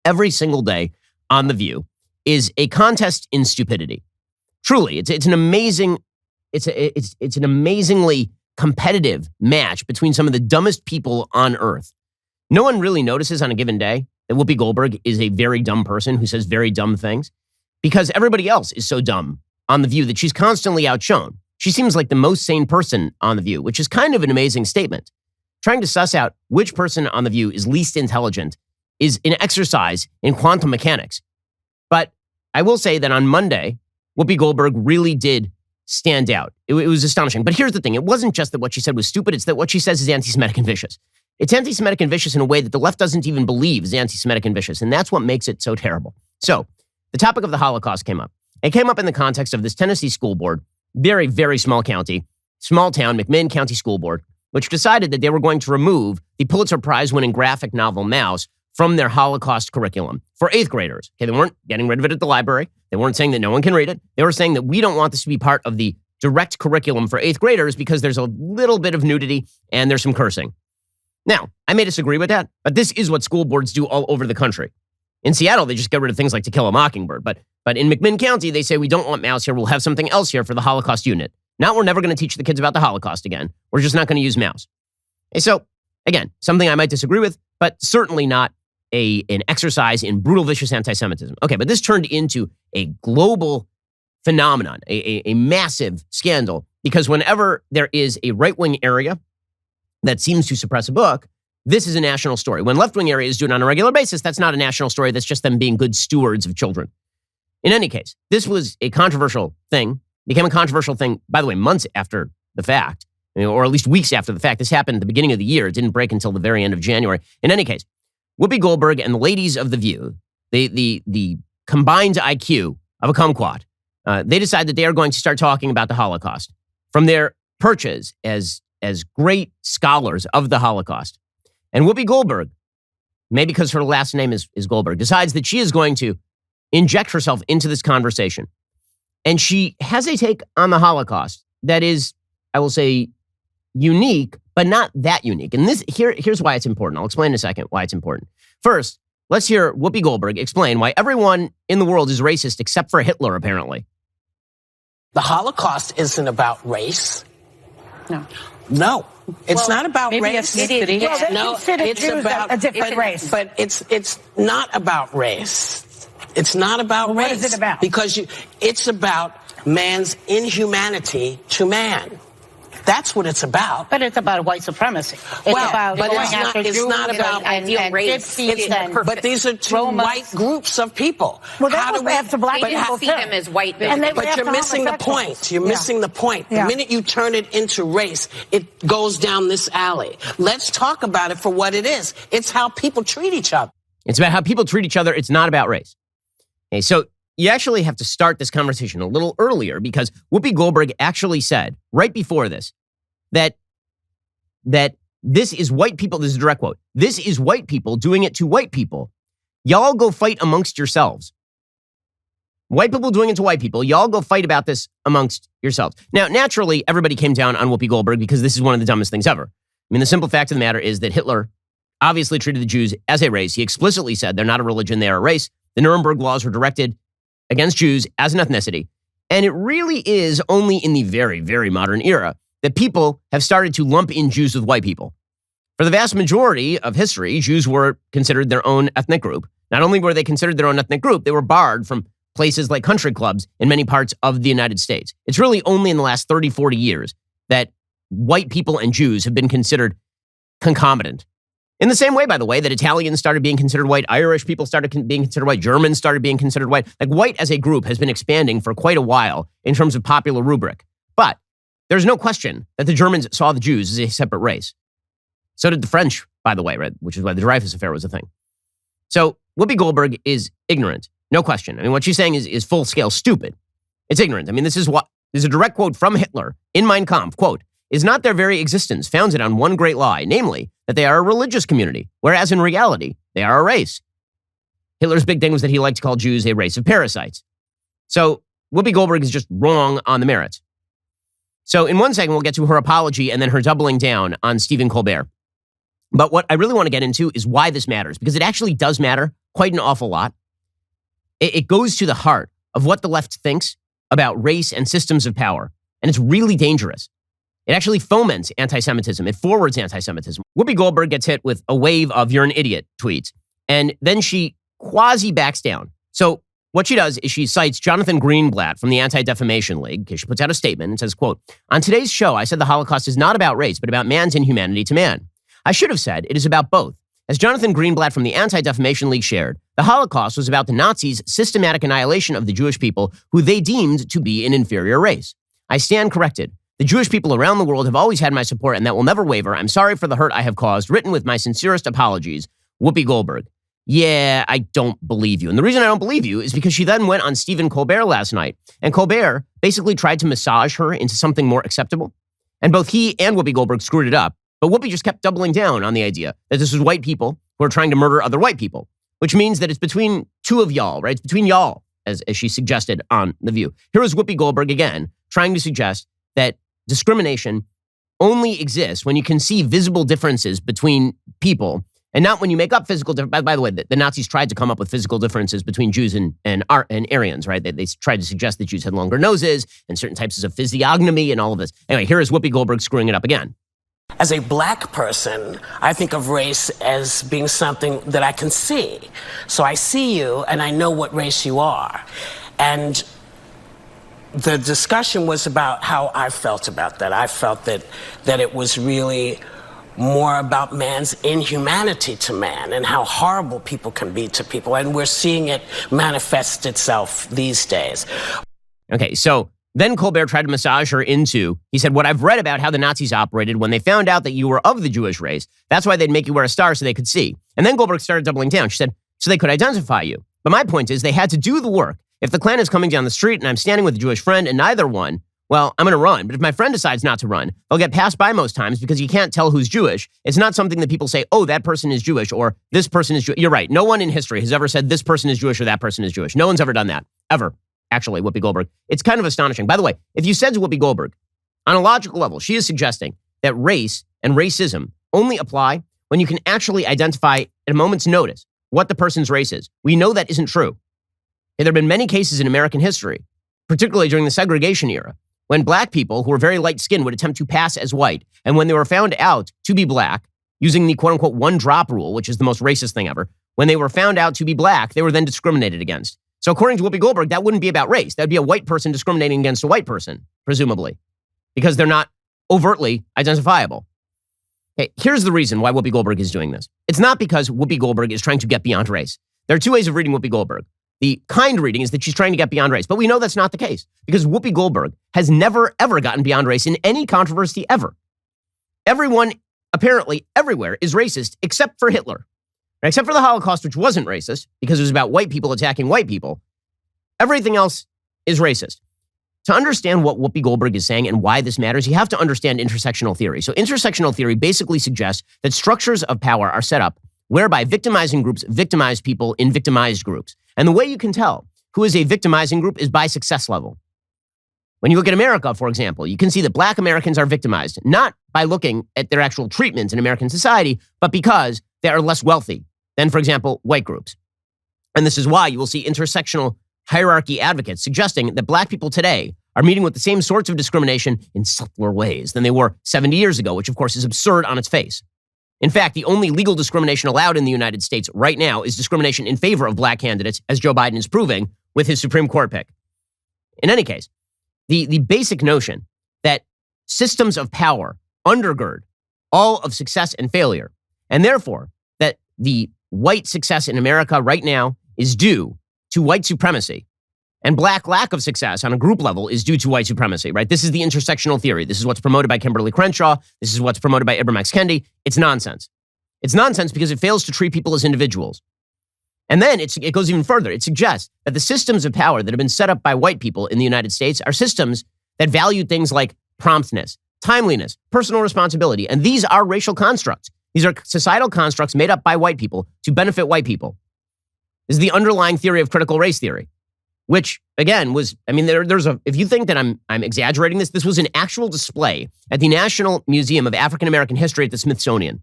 every single day on The View is a contest in stupidity. Truly, it's an amazingly competitive match between some of the dumbest people on earth. No one really notices on a given day that Whoopi Goldberg is a very dumb person who says very dumb things because everybody else is so dumb on The View that she's constantly outshone. She seems like the most sane person on The View, which is kind of an amazing statement. Trying to suss out which person on The View is least intelligent is an exercise in quantum mechanics. But I will say that on Monday, Whoopi Goldberg really did stand out. It was astonishing. But here's the thing. It wasn't just that what she said was stupid. It's that what she says is anti-Semitic and vicious. It's anti-Semitic and vicious in a way that the left doesn't even believe is anti-Semitic and vicious. And that's what makes it so terrible. So the topic of the Holocaust came up. It came up in the context of this Tennessee school board, very, very small county, small town, McMinn County School Board, which decided that they were going to remove the Pulitzer Prize-winning graphic novel Mouse from their Holocaust curriculum for 8th graders. Okay, they weren't getting rid of it at the library. They weren't saying that no one can read it. They were saying that we don't want this to be part of the direct curriculum for 8th graders because there's a little bit of nudity and there's some cursing. Now, I may disagree with that, but this is what school boards do all over the country. In Seattle, they just get rid of things like To Kill a Mockingbird. But in McMinn County, they say we don't want Mouse here. We'll have something else here for the Holocaust unit. Not we're never going to teach the kids about the Holocaust again. We're just not going to use Mouse. Okay, so, again, something I might disagree with, but certainly not an exercise in brutal, vicious anti-Semitism. Okay, but this turned into a global phenomenon, a massive scandal, because whenever there is a right-wing area that seems to suppress a book, this is a national story. When left-wing areas do it on a regular basis, that's not a national story. That's just them being good stewards of children. In any case, this was a controversial thing, became a controversial thing, by the way, months after the fact, or at least weeks after the fact. This happened at the beginning of the year. It didn't break until the very end of January. In any case, Whoopi Goldberg and the ladies of The View, the combined IQ of a kumquat, they decide that they are going to start talking about the Holocaust from their perches as great scholars of the Holocaust. And Whoopi Goldberg, maybe because her last name is Goldberg, decides that she is going to inject herself into this conversation. And she has a take on the Holocaust that is, I will say, unique, but not that unique. And here's why it's important. I'll explain in a second why it's important. First, let's hear Whoopi Goldberg explain why everyone in the world is racist except for Hitler, apparently. The Holocaust isn't about race. No. It's not about race. No, it's about a different race. But it's not about race. It's not about race. What is it about? Because it's about man's inhumanity to man. That's what it's about. But it's about white supremacy. It's not about ideal race. But these are two white groups of people. Well, that's what we have to black people see them as white people. But you're missing the point. You're missing the point. The minute you turn it into race, it goes down this alley. Let's talk about it for what it is. It's how people treat each other. It's about how people treat each other. It's not about race. Okay, so you actually have to start this conversation a little earlier because Whoopi Goldberg actually said right before this that this is white people. This is a direct quote. This is white people doing it to white people. Y'all go fight amongst yourselves. White people doing it to white people. Y'all go fight about this amongst yourselves. Now, naturally, everybody came down on Whoopi Goldberg because this is one of the dumbest things ever. I mean, the simple fact of the matter is that Hitler obviously treated the Jews as a race. He explicitly said they're not a religion, they are a race. The Nuremberg laws were directed against Jews as an ethnicity. And it really is only in the very, very modern era that people have started to lump in Jews with white people. For the vast majority of history, Jews were considered their own ethnic group. Not only were they considered their own ethnic group, they were barred from places like country clubs in many parts of the United States. It's really only in the last 30, 40 years that white people and Jews have been considered concomitant. In the same way, by the way, that Italians started being considered white, Irish people started being considered white, Germans started being considered white. Like white as a group has been expanding for quite a while in terms of popular rubric. But there's no question that the Germans saw the Jews as a separate race. So did the French, by the way, right? Which is why the Dreyfus Affair was a thing. So Whoopi Goldberg is ignorant. No question. I mean, what she's saying is full-scale stupid. It's ignorant. I mean, this is a direct quote from Hitler in Mein Kampf, quote, "Is not their very existence founded on one great lie, namely that they are a religious community, whereas in reality, they are a race." Hitler's big thing was that he liked to call Jews a race of parasites. So Whoopi Goldberg is just wrong on the merits. So in one second, we'll get to her apology and then her doubling down on Stephen Colbert. But what I really want to get into is why this matters, because it actually does matter quite an awful lot. It goes to the heart of what the left thinks about race and systems of power. And it's really dangerous. It actually foments anti-Semitism. It forwards anti-Semitism. Whoopi Goldberg gets hit with a wave of "you're an idiot" tweets. And then she quasi backs down. So what she does is she cites Jonathan Greenblatt from the Anti-Defamation League, because she puts out a statement and says, quote, "On today's show, I said the Holocaust is not about race, but about man's inhumanity to man. I should have said it is about both. As Jonathan Greenblatt from the Anti-Defamation League shared, the Holocaust was about the Nazis' systematic annihilation of the Jewish people who they deemed to be an inferior race. I stand corrected. The Jewish people around the world have always had my support, and that will never waver. I'm sorry for the hurt I have caused. Written with my sincerest apologies, Whoopi Goldberg." Yeah, I don't believe you. And the reason I don't believe you is because she then went on Stephen Colbert last night, and Colbert basically tried to massage her into something more acceptable. And both he and Whoopi Goldberg screwed it up. But Whoopi just kept doubling down on the idea that this was white people who are trying to murder other white people, which means that it's between two of y'all, right? It's between y'all, as she suggested on The View. Here is Whoopi Goldberg again, trying to suggest that discrimination only exists when you can see visible differences between people, and not when you make up physical differences. By the way, the Nazis tried to come up with physical differences between Jews and Aryans, right? They tried to suggest that Jews had longer noses and certain types of physiognomy and all of this. Anyway, here is Whoopi Goldberg screwing it up again. As a black person, I think of race as being something that I can see. So I see you and I know what race you are. And the discussion was about how I felt about that. I felt that it was really more about man's inhumanity to man and how horrible people can be to people. And we're seeing it manifest itself these days. Okay, so then Colbert tried to massage her into, he said, "What I've read about how the Nazis operated when they found out that you were of the Jewish race, that's why they'd make you wear a star so they could see." And then Goldberg started doubling down. She said, "So they could identify you. But my point is they had to do the work. If the Klan is coming down the street and I'm standing with a Jewish friend and neither one, well, I'm going to run. But if my friend decides not to run, they'll get passed by most times because you can't tell who's Jewish. It's not something that people say, oh, that person is Jewish or this person is Jewish." You're right. No one in history has ever said this person is Jewish or that person is Jewish. No one's ever done that, ever. Actually, Whoopi Goldberg. It's kind of astonishing. By the way, if you said to Whoopi Goldberg, on a logical level, she is suggesting that race and racism only apply when you can actually identify at a moment's notice what the person's race is. We know that isn't true. There have been many cases in American history, particularly during the segregation era, when black people who were very light-skinned would attempt to pass as white. And when they were found out to be black, using the quote-unquote one-drop rule, which is the most racist thing ever, when they were found out to be black, they were then discriminated against. So according to Whoopi Goldberg, that wouldn't be about race. That would be a white person discriminating against a white person, presumably, because they're not overtly identifiable. Okay, here's the reason why Whoopi Goldberg is doing this. It's not because Whoopi Goldberg is trying to get beyond race. There are two ways of reading Whoopi Goldberg. The kind reading is that she's trying to get beyond race, but we know that's not the case because Whoopi Goldberg has never, ever gotten beyond race in any controversy ever. Everyone, apparently everywhere, is racist except for Hitler. Except for the Holocaust, which wasn't racist because it was about white people attacking white people. Everything else is racist. To understand what Whoopi Goldberg is saying and why this matters, you have to understand intersectional theory. So intersectional theory basically suggests that structures of power are set up whereby victimizing groups victimize people in victimized groups. And the way you can tell who is a victimizing group is by success level. When you look at America, for example, you can see that black Americans are victimized, not by looking at their actual treatment in American society, but because they are less wealthy than, for example, white groups. And this is why you will see intersectional hierarchy advocates suggesting that black people today are meeting with the same sorts of discrimination in subtler ways than they were 70 years ago, which of course is absurd on its face. In fact, the only legal discrimination allowed in the United States right now is discrimination in favor of black candidates, as Joe Biden is proving with his Supreme Court pick. In any case, the basic notion that systems of power undergird all of success and failure, and therefore that the white success in America right now is due to white supremacy, and black lack of success on a group level is due to white supremacy, right? This is the intersectional theory. This is what's promoted by Kimberly Crenshaw. This is what's promoted by Ibram X. Kendi. It's nonsense. It's nonsense because it fails to treat people as individuals. And then it goes even further. It suggests that the systems of power that have been set up by white people in the United States are systems that value things like promptness, timeliness, personal responsibility. And these are racial constructs. These are societal constructs made up by white people to benefit white people. This is the underlying theory of critical race theory, which again was, if you think that I'm exaggerating this was an actual display at the National Museum of African American History at the Smithsonian.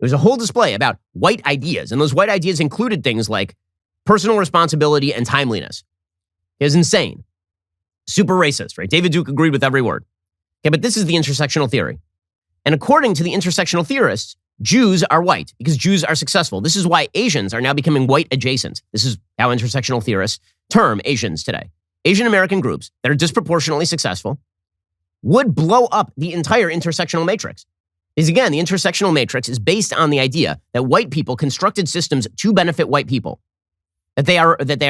It was a whole display about white ideas, and those white ideas included things like personal responsibility and timeliness. It was insane. Super racist, right? David Duke agreed with every word. Okay, but this is the intersectional theory. And according to the intersectional theorists, Jews are white because Jews are successful. This is why Asians are now becoming white adjacent. This is how intersectional theorists term Asians today. Asian American groups that are disproportionately successful would blow up the entire intersectional matrix. Because again, the intersectional matrix is based on the idea that white people constructed systems to benefit white people. That they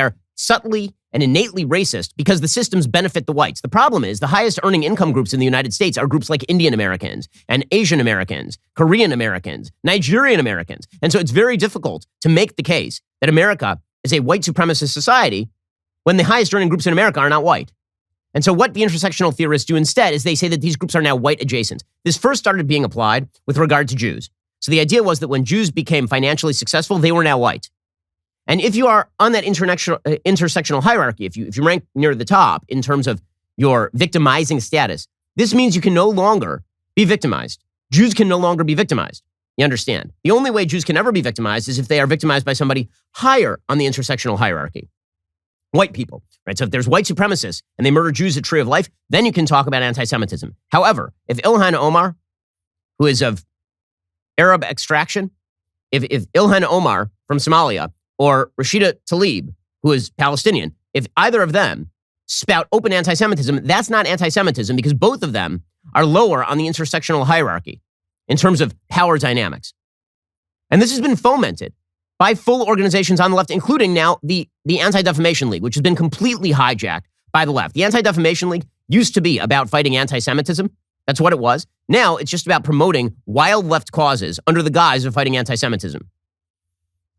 are subtly and innately racist because the systems benefit the whites. The problem is the highest earning income groups in the United States are groups like Indian Americans and Asian Americans, Korean Americans, Nigerian Americans. And so it's very difficult to make the case that America is a white supremacist society when the highest earning groups in America are not white. And so what the intersectional theorists do instead is they say that these groups are now white adjacent. This first started being applied with regard to Jews. So the idea was that when Jews became financially successful, they were now white. And if you are on that intersectional hierarchy, if you rank near the top in terms of your victimizing status, this means you can no longer be victimized. Jews can no longer be victimized. You understand? The only way Jews can ever be victimized is if they are victimized by somebody higher on the intersectional hierarchy. White people, right? So if there's white supremacists and they murder Jews at Tree of Life, then you can talk about anti-Semitism. However, if Ilhan Omar, who is of Arab extraction, if Ilhan Omar from Somalia or Rashida Tlaib, who is Palestinian, if either of them spout open anti-Semitism, that's not anti-Semitism because both of them are lower on the intersectional hierarchy in terms of power dynamics. And this has been fomented by full organizations on the left, including now the Anti-Defamation League, which has been completely hijacked by the left. The Anti-Defamation League used to be about fighting anti-Semitism. That's what it was. Now it's just about promoting wild left causes under the guise of fighting anti-Semitism.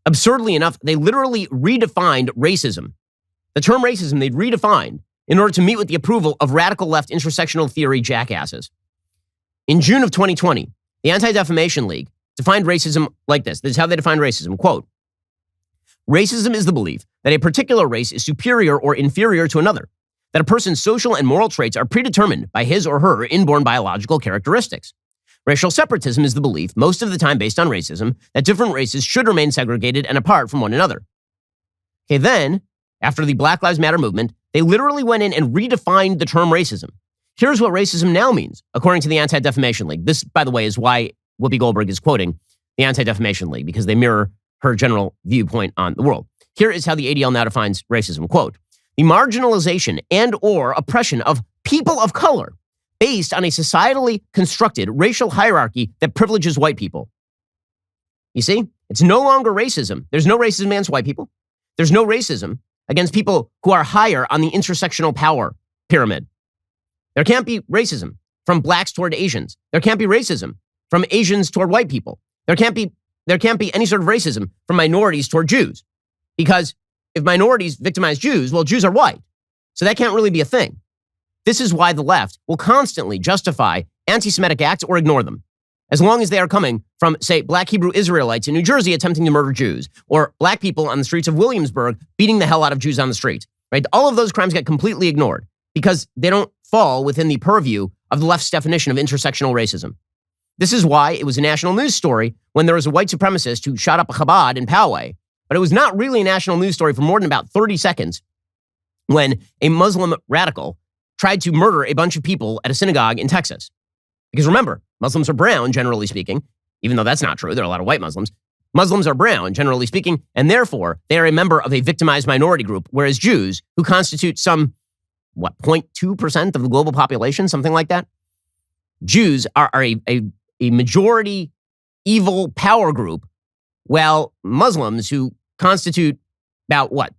Absurdly enough, they literally redefined racism. The term racism they'd redefined in order to meet with the approval of radical left intersectional theory jackasses. In June of 2020, the Anti-Defamation League defined racism like this. This is how they defined racism. Quote, racism is the belief that a particular race is superior or inferior to another, that a person's social and moral traits are predetermined by his or her inborn biological characteristics. Racial separatism is the belief, most of the time based on racism, that different races should remain segregated and apart from one another. Okay, then, after the Black Lives Matter movement, they literally went in and redefined the term racism. Here's what racism now means, according to the Anti-Defamation League. This, by the way, is why Whoopi Goldberg is quoting the Anti-Defamation League, because they mirror her general viewpoint on the world. Here is how the ADL now defines racism. Quote, the marginalization and or oppression of people of color based on a societally constructed racial hierarchy that privileges white people. You see, it's no longer racism. There's no racism against white people. There's no racism against people who are higher on the intersectional power pyramid. There can't be racism from blacks toward Asians. There can't be racism from Asians toward white people. There can't be any sort of racism from minorities toward Jews. Because if minorities victimize Jews, well, Jews are white. So that can't really be a thing. This is why the left will constantly justify anti-Semitic acts or ignore them, as long as they are coming from, say, black Hebrew Israelites in New Jersey attempting to murder Jews, or black people on the streets of Williamsburg beating the hell out of Jews on the street. Right? All of those crimes get completely ignored because they don't fall within the purview of the left's definition of intersectional racism. This is why it was a national news story when there was a white supremacist who shot up a Chabad in Poway, but it was not really a national news story for more than about 30 seconds when a Muslim radical tried to murder a bunch of people at a synagogue in Texas. Because remember, Muslims are brown, generally speaking, even though that's not true. There are a lot of white Muslims. Muslims are brown, generally speaking, and therefore they are a member of a victimized minority group, whereas Jews, who constitute some, 0.2% of the global population, something like that? Jews are a majority evil power group, while Muslims, who constitute about, 1.5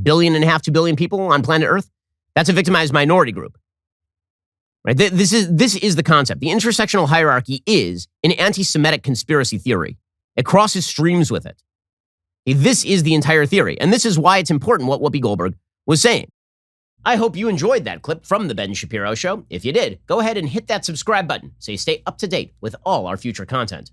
billion, 2 billion people on planet Earth, that's a victimized minority group. Right? This is the concept. The intersectional hierarchy is an anti-Semitic conspiracy theory. It crosses streams with it. This is the entire theory. And this is why it's important what Whoopi Goldberg was saying. I hope you enjoyed that clip from The Ben Shapiro Show. If you did, go ahead and hit that subscribe button so you stay up to date with all our future content.